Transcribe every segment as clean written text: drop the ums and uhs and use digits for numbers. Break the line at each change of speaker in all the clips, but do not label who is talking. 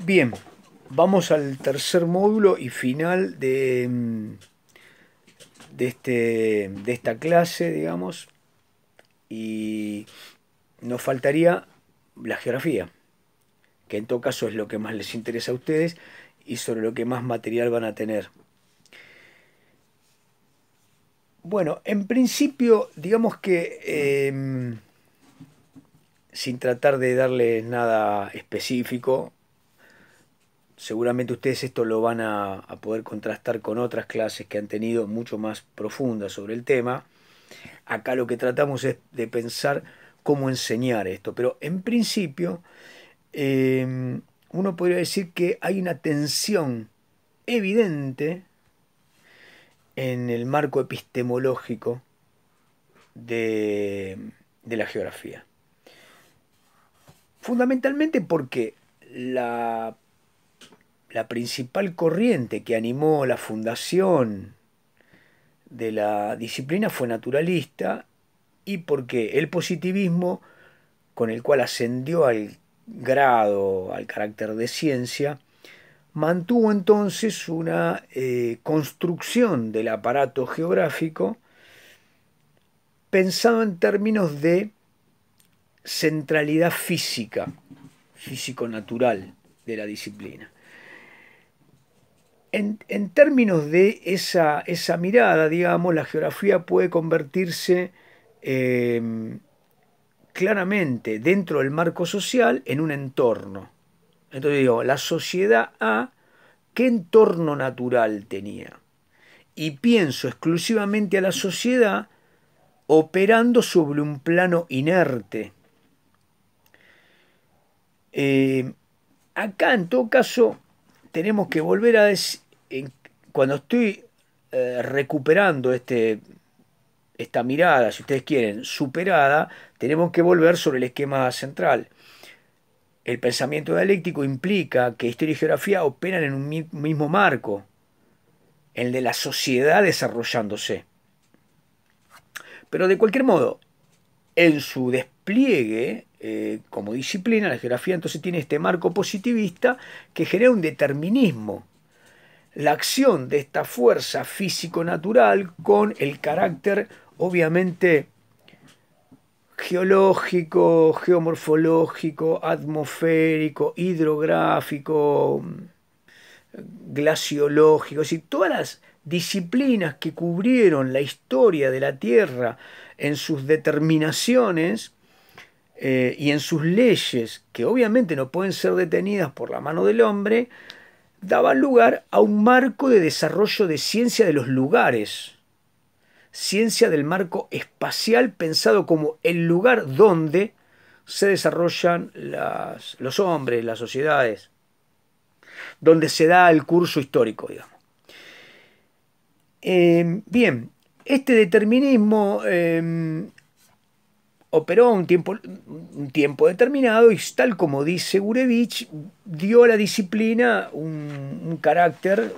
Bien, vamos al tercer módulo y final de esta clase, digamos, y nos faltaría la geografía, que en todo caso es lo que más les interesa a ustedes y sobre lo que más material van a tener. Bueno, en principio, digamos que sin tratar de darles nada específico, seguramente ustedes esto lo van a poder contrastar con otras clases que han tenido mucho más profundas sobre el tema. Acá lo que tratamos es de pensar cómo enseñar esto, pero en principio uno podría decir que hay una tensión evidente en el marco epistemológico de, de la geografía. Fundamentalmente porque la principal corriente que animó la fundación de la disciplina fue naturalista y porque el positivismo, con el cual ascendió al grado, al carácter de ciencia, mantuvo entonces una construcción del aparato geográfico pensado en términos de centralidad física, físico-natural de la disciplina. En términos de esa mirada, digamos, la geografía puede convertirse claramente dentro del marco social en un entorno. Entonces digo, la sociedad A, ¿qué entorno natural tenía? Y pienso exclusivamente a la sociedad operando sobre un plano inerte. Eh, Acá, en todo caso, tenemos que volver a decir, cuando estoy recuperando esta mirada, si ustedes quieren, superada, tenemos que volver sobre el esquema central. El pensamiento dialéctico implica que historia y geografía operan en un mismo marco, el de la sociedad desarrollándose. Pero de cualquier modo, en su despliegue como disciplina, la geografía entonces tiene este marco positivista que genera un determinismo, la acción de esta fuerza físico-natural con el carácter obviamente geológico, geomorfológico, atmosférico, hidrográfico, glaciológico, es decir, todas las disciplinas que cubrieron la historia de la Tierra en sus determinaciones y en sus leyes, que obviamente no pueden ser detenidas por la mano del hombre, daban lugar a un marco de desarrollo de ciencia de los lugares, ciencia del marco espacial pensado como el lugar donde se desarrollan los hombres, las sociedades, donde se da el curso histórico, digamos. Bien, este determinismo operó un tiempo determinado y tal como dice Gurevich, dio a la disciplina un carácter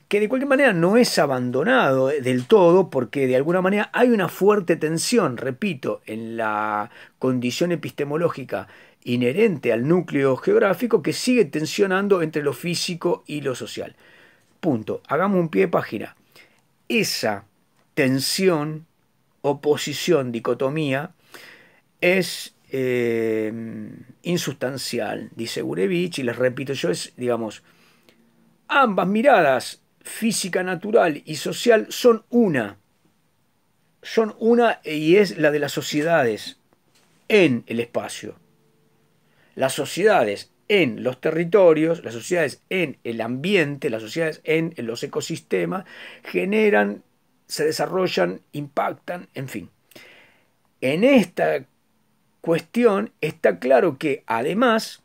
que de cualquier manera no es abandonado del todo porque de alguna manera hay una fuerte tensión, repito, en la condición epistemológica inherente al núcleo geográfico que sigue tensionando entre lo físico y lo social. Punto. Hagamos un pie de página. Esa tensión, oposición, dicotomía es insustancial, dice Gurevich, y les repito yo, es, digamos, ambas miradas, física natural y social, son una y es la de las sociedades en el espacio. Las sociedades en los territorios, las sociedades en el ambiente, las sociedades en los ecosistemas, generan, se desarrollan, impactan, en fin. En esta cuestión está claro que además,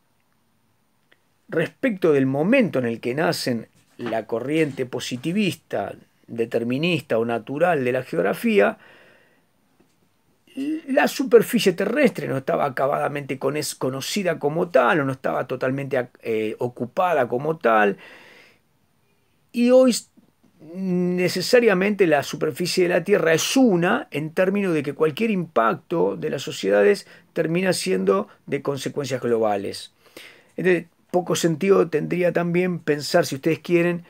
respecto del momento en el que nacen la corriente positivista, determinista o natural de la geografía, la superficie terrestre no estaba acabadamente conocida como tal, o no estaba totalmente ocupada como tal, y hoy necesariamente la superficie de la Tierra es una en términos de que cualquier impacto de las sociedades termina siendo de consecuencias globales. Entonces, poco sentido tendría también pensar, si ustedes quieren,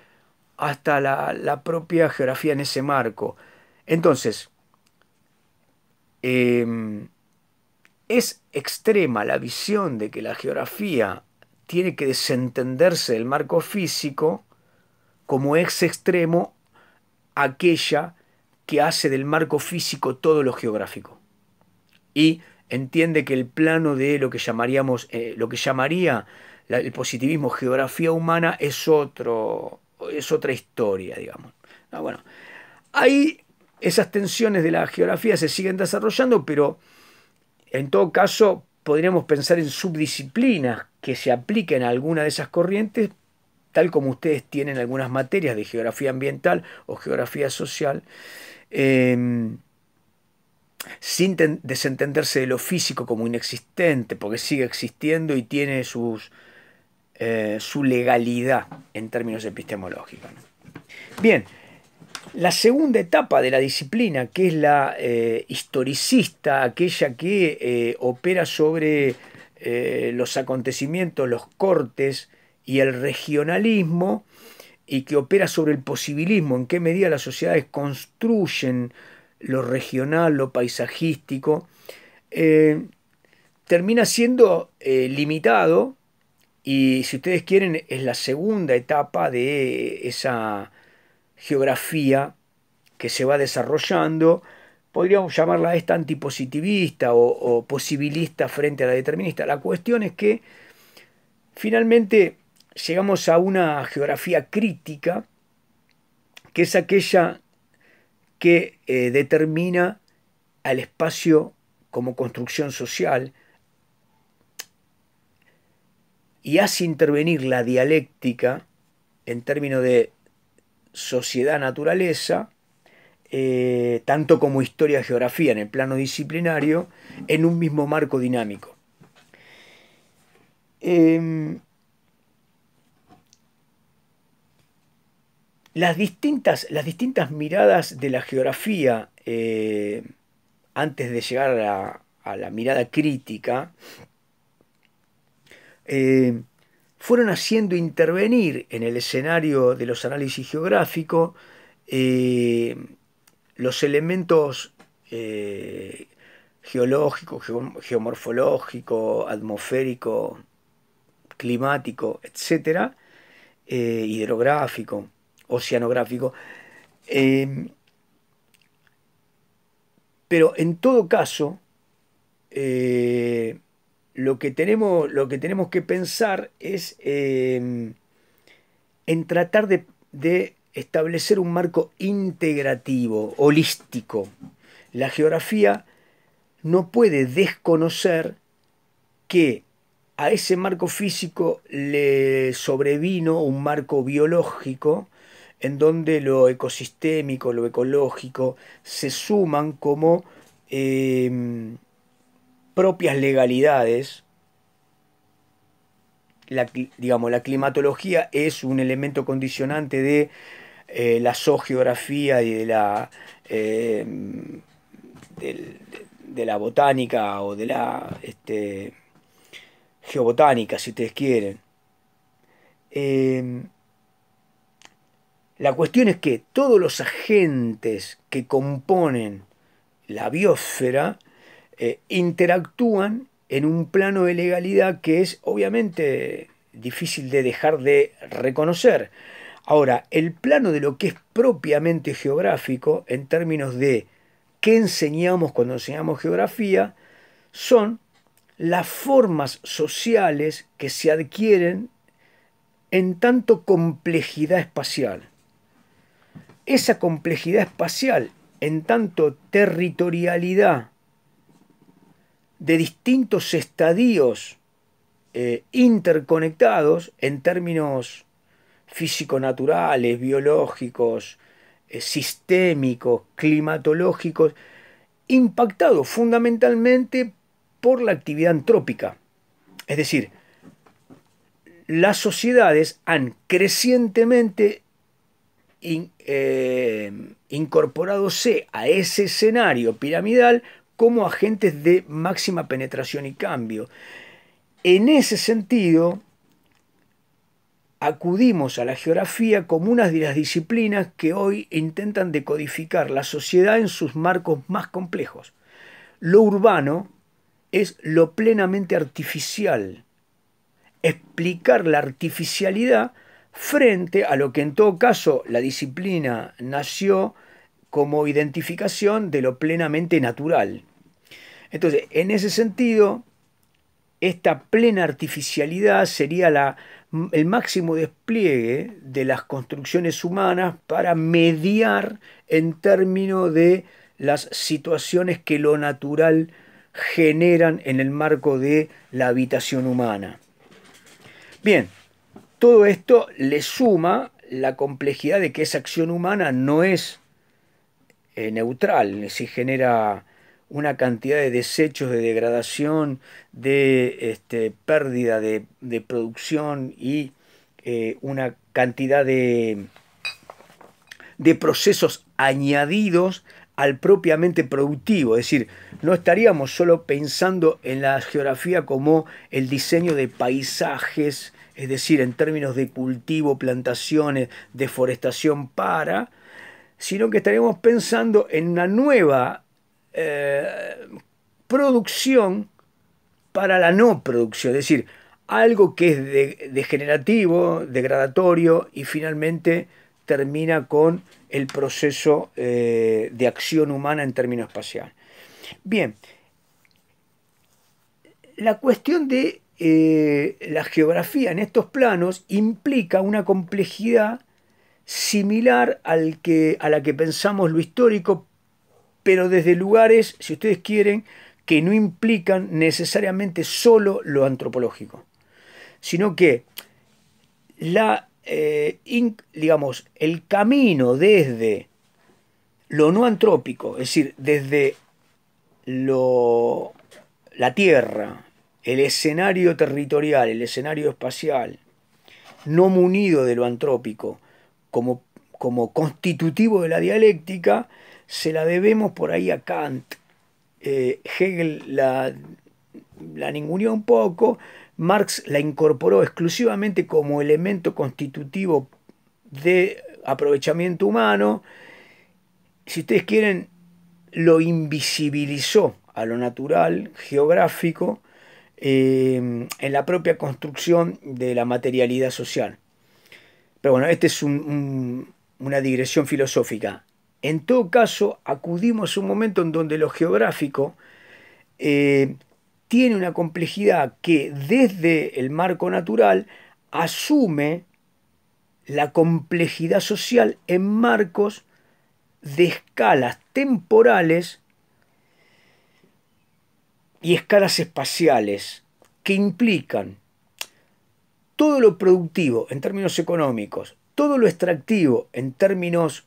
hasta la propia geografía en ese marco. Entonces, es extrema la visión de que la geografía tiene que desentenderse del marco físico, como es extremo aquella que hace del marco físico todo lo geográfico. Y entiende que el plano de lo que llamaríamos, lo que llamaría el positivismo geografía humana es otra historia, digamos. Ah, bueno, ahí esas tensiones de la geografía se siguen desarrollando, pero en todo caso podríamos pensar en subdisciplinas que se apliquen a alguna de esas corrientes, tal como ustedes tienen algunas materias de geografía ambiental o geografía social, eh, sin desentenderse de lo físico como inexistente, porque sigue existiendo y tiene su legalidad en términos epistemológicos, ¿no? Bien, la segunda etapa de la disciplina, que es la historicista, aquella que opera sobre los acontecimientos, los cortes y el regionalismo, y que opera sobre el posibilismo, en qué medida las sociedades construyen lo regional, lo paisajístico, eh, termina siendo limitado, y si ustedes quieren es la segunda etapa de esa geografía que se va desarrollando. Podríamos llamarla esta antipositivista o posibilista frente a la determinista. La cuestión es que finalmente llegamos a una geografía crítica, que es aquella que determina al espacio como construcción social y hace intervenir la dialéctica en términos de sociedad-naturaleza, tanto como historia-geografía en el plano disciplinario, en un mismo marco dinámico. Las distintas miradas de la geografía, antes de llegar a la mirada crítica, fueron haciendo intervenir en el escenario de los análisis geográficos los elementos geológicos, geomorfológicos, atmosféricos, climáticos, etcétera, hidrográfico, oceanográfico. Pero en todo caso, lo que tenemos que pensar es en tratar de establecer un marco integrativo, holístico. La geografía no puede desconocer que a ese marco físico le sobrevino un marco biológico en donde lo ecosistémico, lo ecológico se suman como propias legalidades. Digamos, la climatología es un elemento condicionante de la zoogeografía y de la botánica o de la geobotánica, si ustedes quieren. La cuestión es que todos los agentes que componen la biosfera interactúan en un plano de legalidad que es obviamente difícil de dejar de reconocer. Ahora, el plano de lo que es propiamente geográfico, en términos de qué enseñamos cuando enseñamos geografía, son las formas sociales que se adquieren en tanto complejidad espacial. Esa complejidad espacial, en tanto territorialidad de distintos estadios interconectados en términos físico-naturales, biológicos, sistémicos, climatológicos, impactados fundamentalmente por la actividad antrópica. Es decir, las sociedades han crecientemente incorporadose a ese escenario piramidal como agentes de máxima penetración y cambio. En ese sentido, acudimos a la geografía como una de las disciplinas que hoy intentan decodificar la sociedad en sus marcos más complejos. Lo urbano es lo plenamente artificial, explicar la artificialidad frente a lo que en todo caso la disciplina nació como identificación de lo plenamente natural. Entonces, en ese sentido, esta plena artificialidad sería el máximo despliegue de las construcciones humanas para mediar en términos de las situaciones que lo natural generan en el marco de la habitación humana. Bien, todo esto le suma la complejidad de que esa acción humana no es neutral, si genera una cantidad de desechos, de degradación, de pérdida de producción y una cantidad de procesos añadidos al propiamente productivo. Es decir, no estaríamos solo pensando en la geografía como el diseño de paisajes, es decir, en términos de cultivo, plantaciones, deforestación sino que estaríamos pensando en una nueva producción para la no producción, es decir, algo que es degenerativo, degradatorio y finalmente termina con el proceso de acción humana en términos espaciales. Bien, la cuestión de la geografía en estos planos implica una complejidad similar a la que pensamos lo histórico, pero desde lugares, si ustedes quieren, que no implican necesariamente solo lo antropológico, sino que digamos, el camino desde lo no antrópico, es decir, desde la Tierra, el escenario territorial, el escenario espacial, no munido de lo antrópico, como constitutivo de la dialéctica, se la debemos por ahí a Kant. Hegel la ninguneó un poco, Marx la incorporó exclusivamente como elemento constitutivo de aprovechamiento humano. Si ustedes quieren, lo invisibilizó a lo natural, geográfico, en la propia construcción de la materialidad social. Pero bueno, esta es una digresión filosófica. En todo caso, acudimos a un momento en donde lo geográfico tiene una complejidad que desde el marco natural asume la complejidad social en marcos de escalas temporales y escalas espaciales que implican todo lo productivo en términos económicos, todo lo extractivo en términos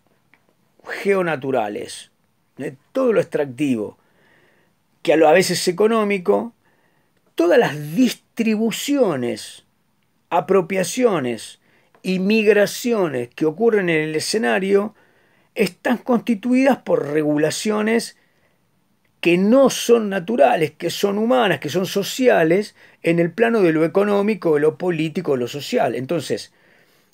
geonaturales, todo lo extractivo que a veces es económico, todas las distribuciones, apropiaciones y migraciones que ocurren en el escenario están constituidas por regulaciones que no son naturales, que son humanas, que son sociales, en el plano de lo económico, de lo político, de lo social. Entonces,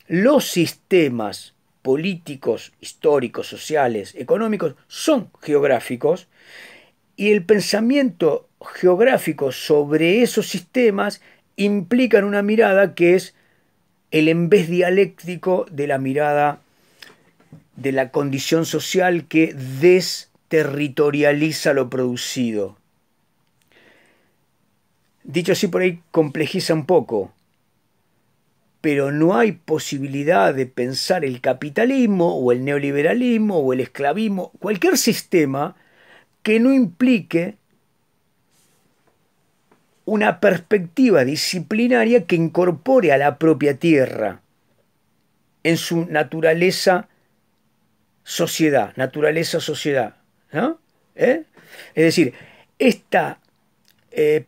los sistemas políticos, históricos, sociales, económicos, son geográficos y el pensamiento geográfico sobre esos sistemas implica una mirada que es el embés dialéctico de la mirada de la condición social que desterritorializa lo producido. Dicho así, por ahí complejiza un poco, pero no hay posibilidad de pensar el capitalismo o el neoliberalismo o el esclavismo, cualquier sistema que no implique una perspectiva disciplinaria que incorpore a la propia tierra en su naturaleza-sociedad, ¿no? Es decir, esta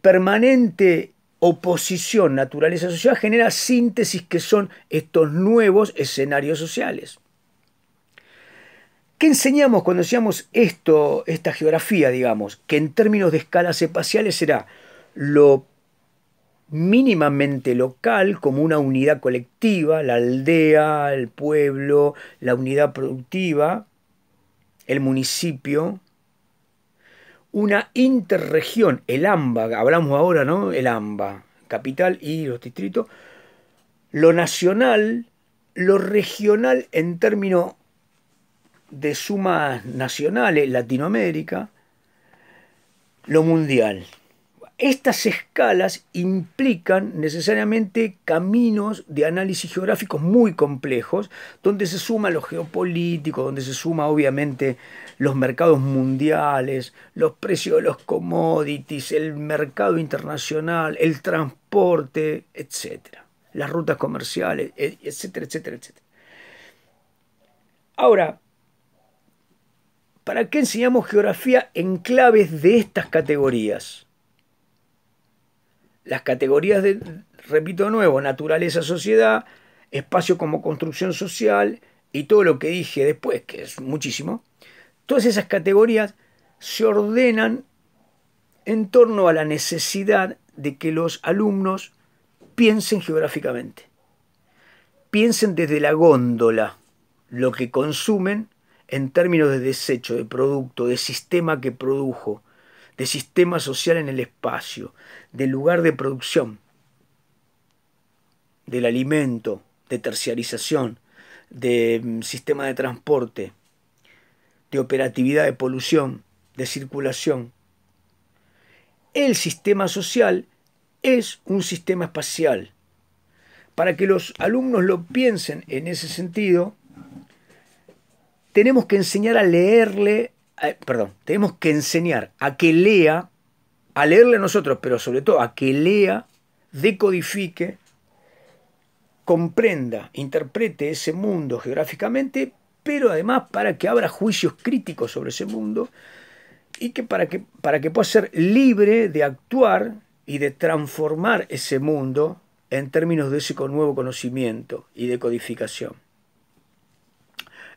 permanente oposición naturaleza-sociedad genera síntesis que son estos nuevos escenarios sociales. ¿Qué enseñamos cuando enseñamos esta geografía, digamos? Que en términos de escalas espaciales será lo mínimamente local, como una unidad colectiva, la aldea, el pueblo, la unidad productiva, el municipio, una interregión, el AMBA, hablamos ahora, ¿no? El AMBA, capital y los distritos, lo nacional, lo regional en términos de sumas nacionales, Latinoamérica, lo mundial. Estas escalas implican necesariamente caminos de análisis geográficos muy complejos, donde se suma lo geopolítico, donde se suma obviamente los mercados mundiales, los precios de los commodities, el mercado internacional, el transporte, etcétera, las rutas comerciales, etcétera, etcétera, etcétera. Ahora, ¿para qué enseñamos geografía en claves de estas categorías? Las categorías de, repito de nuevo, naturaleza, sociedad, espacio como construcción social y todo lo que dije después, que es muchísimo, todas esas categorías se ordenan en torno a la necesidad de que los alumnos piensen geográficamente, piensen desde la góndola lo que consumen en términos de desecho, de producto, de sistema que produjo, de sistema social en el espacio, del lugar de producción, del alimento, de terciarización, de sistema de transporte, de operatividad de polución, de circulación. El sistema social es un sistema espacial. Para que los alumnos lo piensen en ese sentido, tenemos que enseñar a leerle, tenemos que enseñar a que lea, a leerle a nosotros, pero sobre todo a que lea, decodifique, comprenda, interprete ese mundo geográficamente, pero además para que abra juicios críticos sobre ese mundo y que para que pueda ser libre de actuar y de transformar ese mundo en términos de ese nuevo conocimiento y de codificación.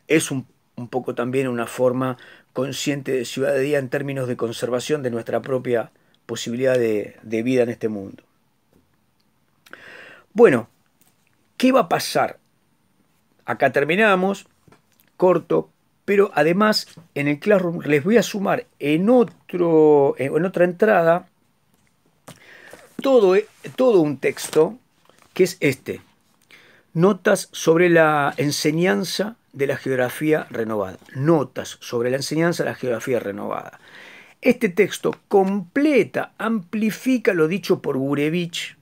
Es un poco también una forma consciente de ciudadanía en términos de conservación de nuestra propia posibilidad de vida en este mundo. Bueno, ¿qué va a pasar? Acá terminamos, corto, pero además en el Classroom les voy a sumar en otra entrada todo un texto que es este. Notas sobre la enseñanza de la geografía renovada. Notas sobre la enseñanza de la geografía renovada. Este texto completa, amplifica lo dicho por Gurevich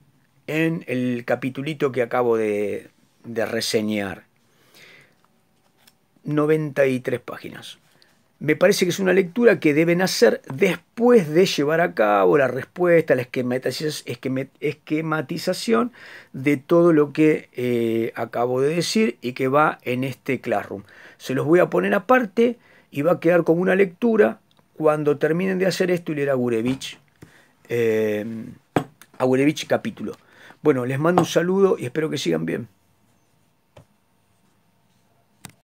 en el capitulito que acabo de reseñar. 93 páginas. Me parece que es una lectura que deben hacer después de llevar a cabo la respuesta, la esquematización de todo lo que acabo de decir y que va en este Classroom. Se los voy a poner aparte y va a quedar como una lectura cuando terminen de hacer esto y leer a Gurevich capítulo. Bueno, les mando un saludo y espero que sigan bien.